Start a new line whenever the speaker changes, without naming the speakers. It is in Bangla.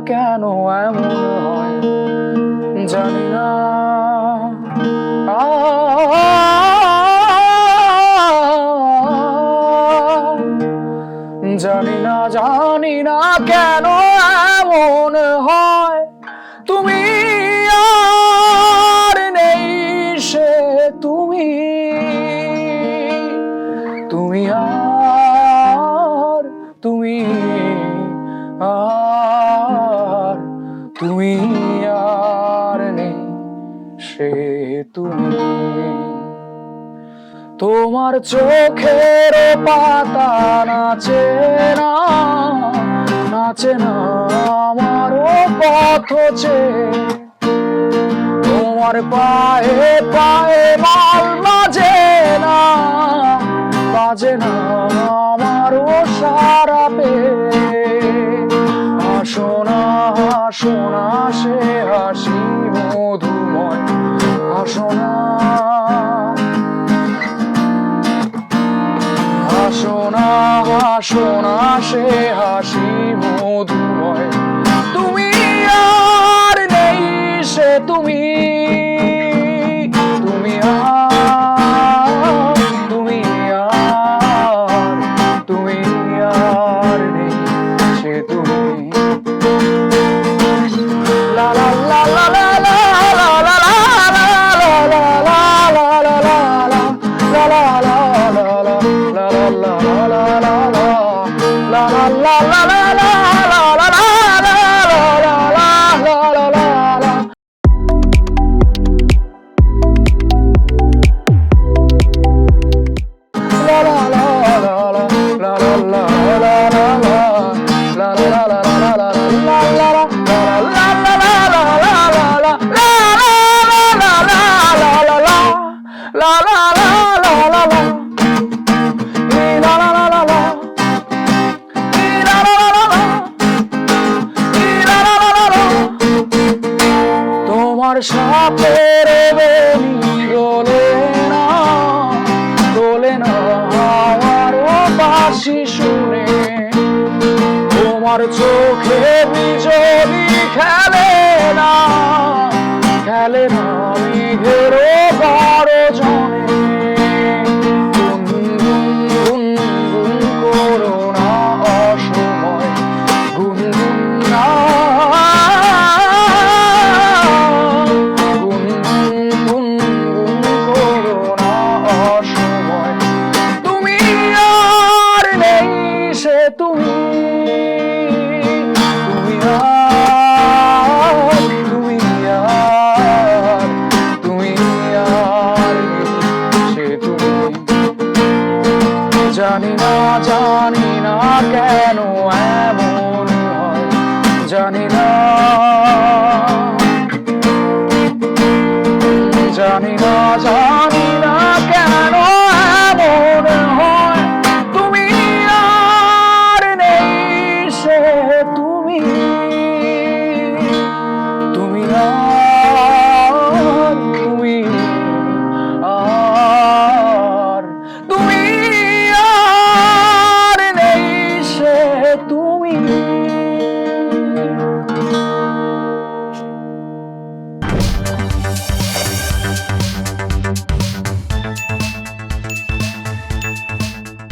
কেন এমন হয়, জানি না। জানি না, জানি না কেন এমন হয়। তুমি আর নেই সে তুমি, তুমি আর তুমি আর তুমি আর নেই সে তুমি। তোমার চোখের পাতা নাচে না, নাচে না আমারও পথ চেয়ে। তোমার পায়ে পায়ে মাল বাজে না, বাজে না আমারও সারা পেয়ে। হাসো না, হাসো না সে হাসি মধুময়, হাসো না, হাসো না, হাসো না সে হাসি মধুময়। তুমি আর নেই সে তুমি, তুমি আর তুমি আর তুমি আর নেই সে তুমি। লা লা লা লা লা লা লা লা লা লা লা লা লা তোমার সাপের বেনি দোলে না, দোলে না আমারও বাঁশি শুনে। তোমার চোখে বিজলি খেলে না, খেলে না মেঘেরও গর্জনে। গুনগুন গুনগুন করো না অসময়, গুনগুন না, গুনগুন গুনগুন করো না অসময়। তুমি আর নেই সে তুমি, তুমি আর তুমি আর তুমি আর নেই সে তুমি। জানি না, জানি না কেন